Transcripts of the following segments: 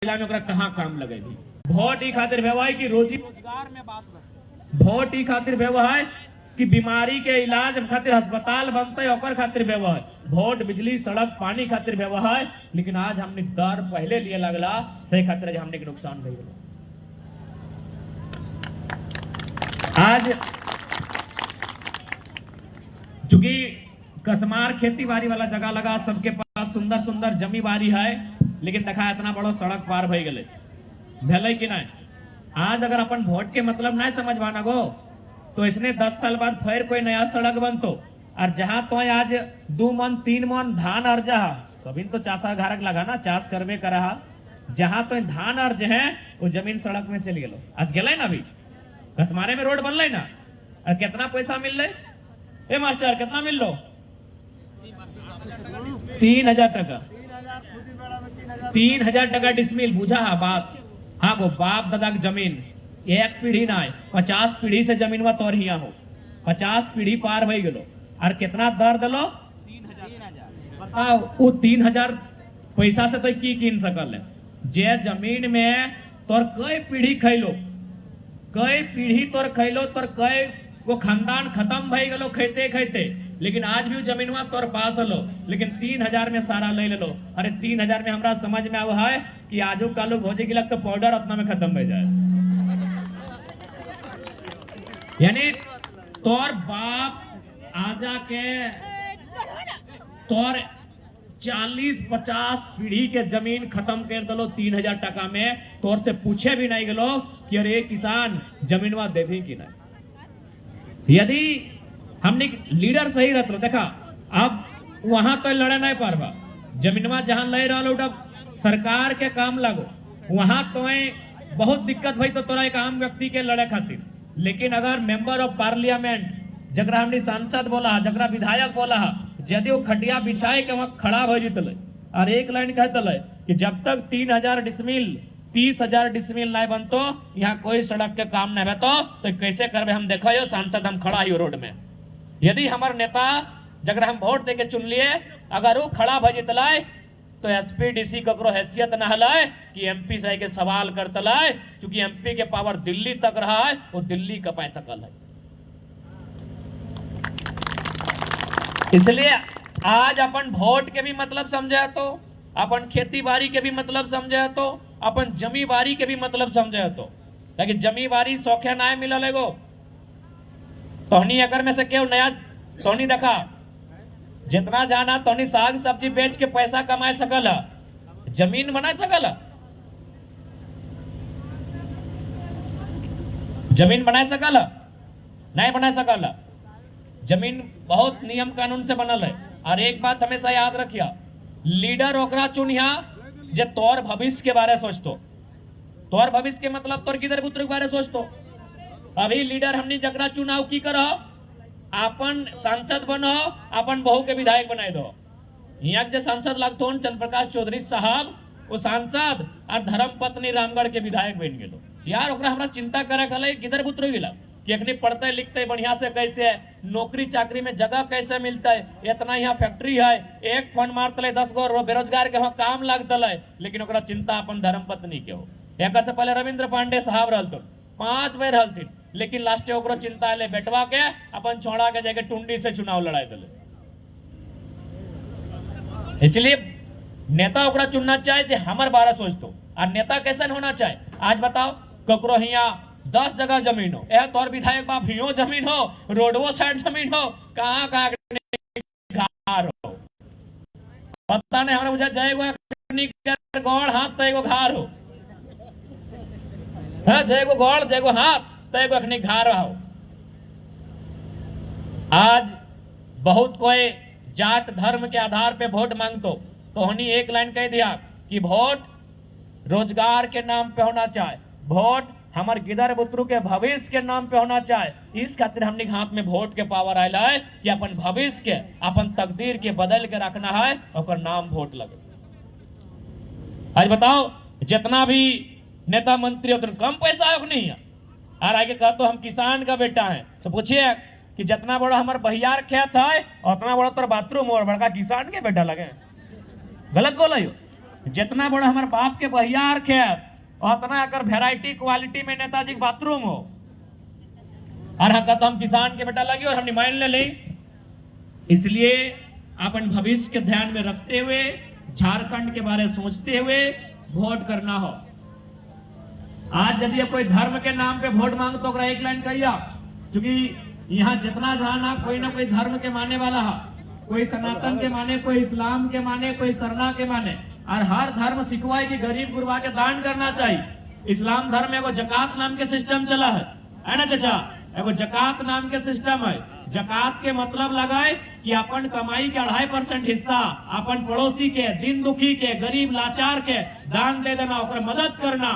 में ओकरा कहाँ काम लगेगी। वोट ई खातिर भेवा है कि रोजी रोजगार में बात बने, वोट ई खातिर भेवा है कि बीमारी के इलाज खातिर अस्पताल बनते ओकर खातिर भेवा है, वोट बिजली सड़क पानी खातिर भेवा है। लेकिन आज हमने दर पहले लिए लगला से खातिर हमने के नुकसान भइल। आज चूंकि कसमार खेती बाड़ी वाला जगह लगा, सबके पास सुंदर सुंदर जमी बाड़ी है, लेकिन देखा इतना बड़ा सड़क पार भई गए भेले कि नहीं। आज अगर अपन वोट के मतलब नहीं समझ पाना गो तो इसने 10 साल बाद फिर कोई नया सड़क बनतो। और जहां तो आज 2 मन 3 मन धान अर्ज है, तभी तो चाषा घारक लगा ना, चाष करवे करा। जहां तो धान अर्ज है वो जमीन सड़क में चली गलो। आज गए ना, अभी कसमारे में रोड बनल ना, और कितना पैसा मिल रहे मास्टर, कितना मिल लो 3000 टका, 3000 टका डिसमिल। बुझा है बात। हाँ वो बाप दादा की जमीन एक पीढ़ी ना है, 50 पीढ़ी से जमीन में तोर हिया हो, 50 पीढ़ी पार हो गलो। और कितना दर दलो 3000। बताओ वो 3000 पैसा से तो की कीन सकल है। जे जमीन में तोर कई पीढ़ी खैलो, कई पीढ़ी तोर खैलो, तोर कई वो खानदान खत्म भई गलो खेते खेते, लेकिन आज भी जमीन में तोर पास हलो, लेकिन 3000 में सारा ले लो। अरे 3000 में हमरा समझ में आवा है कि आजू कालू भोजे की लग तो पाउडर अपना में खत्म हो जाए। यानी तोर बाप आजा के तोर 40-50 पीढ़ी के जमीन खत्म कर दलो 3000 टका में, तोर से पूछे भी नहीं गलो कि अरे किसान जमीनवा देवी कि नहीं। यदि हमने लीडर सही रहते देखा, अब वहां तो लड़े नहीं पारबा, जमीनवा जहां ले रहा सरकार के काम लगो, वहां तो बहुत दिक्कत भई तो तोरा एक आम व्यक्ति के लड़े खातिर। लेकिन अगर मेंबर ऑफ पार्लियामेंट जगरा हमने सांसद बोला, जगरा विधायक बोला, यदि वो खटिया बिछाए के वहां खड़ा हो जीतल और एक लाइन कहते कि जब तक 3000 डिसमिल 30,000 डिसमिल नहीं बनतो यहाँ कोई सड़क के काम नहीं बतो, तो कैसे करबे हम देखो यो सांसद हम खड़ा ही रोड में। यदि हमारे नेता जगह हम वोट देके चुन लिए अगर वो खड़ा भजितलाय तो एसपी डीसी ककरो हैसियत न हलाय कि एमपी से के सवाल करतलाय, क्योंकि एमपी के पावर दिल्ली तक रहा है, वो दिल्ली का पैसा कल है। इसलिए आज अपन वोट के भी मतलब समझे तो, अपन खेती बाड़ी के भी मतलब समझे तो, अपन जमी बाड़ी के भी मतलब समझे तो, लेकिन जमी बाड़ी सौखे ना मिलल एगो तोहनी अगर में से क्यों नया तोहनी देखा जितना जाना तोहनी साग सब्जी बेच के पैसा कमा सकल, जमीन बना सकल, जमीन बना सकल नहीं बना सकल। जमीन बहुत नियम कानून से बनल है। और एक बात हमेशा याद रखिया, लीडर ओकरा चुनिया जे तोर भविष्य के बारे सोचतो, तोर भविष्य के मतलब तोर किधर पुत्र के बारे सोचतो। अभी लीडर हमने जगरा चुनाव की करो, अपन सांसद बनो, अपन बहू के विधायक बनाए दो। यहाँ के सांसद लगतो चंद्र प्रकाश चौधरी साहब, वो सांसद और धर्म पत्नी रामगढ़ के विधायक बन गए। यार ओकरा हमरा चिंता करे खले किधर पुत्र गिला कि अखनी पढ़ते लिखते बढ़िया से कैसे नौकरी चाकरी में जगह कैसे मिलता है, इतना यहाँ फैक्ट्री है, एक फोन मारतले 10 गो बेरोजगार के वहाँ काम लगतल, लेकिन ओकरा चिंता अपन धर्म पत्नी के हो। एक से पहले रविंद्र पांडे साहब रहते 5 बेर रहती, लेकिन लास्टे ओकरो चिंता ले बेटवा के अपन छोड़ा के जगह टुंडी से चुनाव लड़ाई दले। इसलिए नेता ओकरा चुनना चाहे जे हमर बारे सोचतो। और नेता कैसे होना चाहे, आज बताओ ककरो हिया 10 जगह जमीन हो, यह तौर विधायक बाप हियो जमीन हो, रोडवो साइड जमीन हो, कहाँ कहाँ घार हो पता नहीं। हमारा बुझा जाएगो गौड़ हाथ तो एगो घार हो, जयगो गौड़ जयगो हाथ तो एगो अखनी घार हो। आज बहुत कोई जात धर्म के आधार पे वोट मांगतो, तो हमने एक लाइन कह दिया कि वोट रोजगार के नाम पे होना चाहे, वोट हमारे गिदर बुतरू के भविष्य के नाम पे होना चाहे। इस खातिर हमने हाथ में वोट के पावर आयल है कि अपन भविष्य के अपन तकदीर के बदल के रखना है, और नाम वोट लगे। आज बताओ जितना भी नेता मंत्री उतना कम पैसा है नहीं है। और आगे कहा तो हम किसान का बेटा है, तो पूछिए कि जितना बड़ा हमारे बहियार खेत है उतना बड़ा तो बाथरूम और बड़का किसान के बेटा लगे। गलत बोला यो। जितना बड़ा हमारे बाप के बहियार खेत उतना अगर वेराइटी क्वालिटी में नेताजी के बाथरूम हो और हम किसान के बेटा लगे और हम मान ले ली। इसलिए अपन भविष्य के ध्यान में रखते हुए झारखंड के बारे में सोचते हुए वोट करना हो। आज यदि कोई धर्म के नाम पे वोट मांग तो एक लाइन कहिए, क्योंकि यहाँ जितना जाना कोई ना कोई धर्म के मानने वाला है, कोई सनातन के माने, कोई इस्लाम के माने, कोई सरना के माने, और हर धर्म सिखवाए कि गरीब गुरबा के दान करना चाहिए। इस्लाम धर्म में एगो जकात नाम के सिस्टम चला है ना चाचा, एगो जकात नाम के सिस्टम है। जकात के मतलब लगाए कि अपन कमाई के 2.5% हिस्सा अपन पड़ोसी के, दिन दुखी के, गरीब लाचार के दान दे देना, ओकर मदद करना,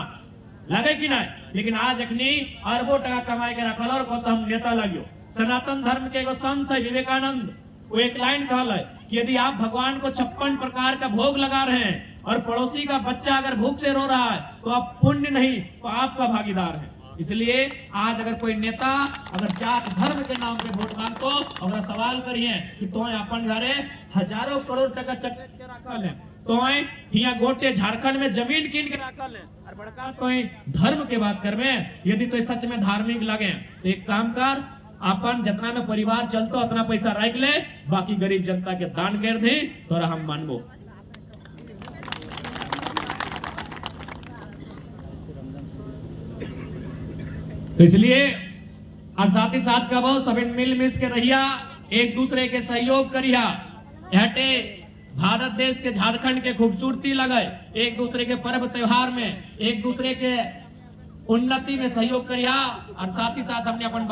लगे कि नहीं। लेकिन आज अखनी अरबों टका कमाए के रखल और को हम नेता लगियो। सनातन धर्म के एगो संत है विवेकानंद, वो एक लाइन कहल है कि यदि आप भगवान को 56 प्रकार का भोग लगा रहे हैं और पड़ोसी का बच्चा अगर भूख से रो रहा है तो आप पुण्य नहीं तो आपका भागीदार है। इसलिए आज अगर कोई नेता अगर जात धर्म के नाम पे वोट मांगतो अगर सवाल करिए कि तो अपन घरे हजारों करोड़ टका चक्कर के रखल है, तो यहाँ गोटे झारखंड में जमीन कीन के रखल है और बड़का तो धर्म के बात करवे। यदि तो सच में धार्मिक लगे तो एक काम कर, अपन जितना में परिवार चलतो उतना पैसा रख ले, बाकी गरीब जनता के दान कर दे तो हम मानबो। तो इसलिए और साथ ही साथ कहो सब मिल मिस के रहिया, एक दूसरे के सहयोग करिया। हटे भारत देश के झारखंड के खूबसूरती लगे, एक दूसरे के पर्व त्योहार में एक दूसरे के उन्नति में सहयोग करिया और साथ ही साथ हमने अपन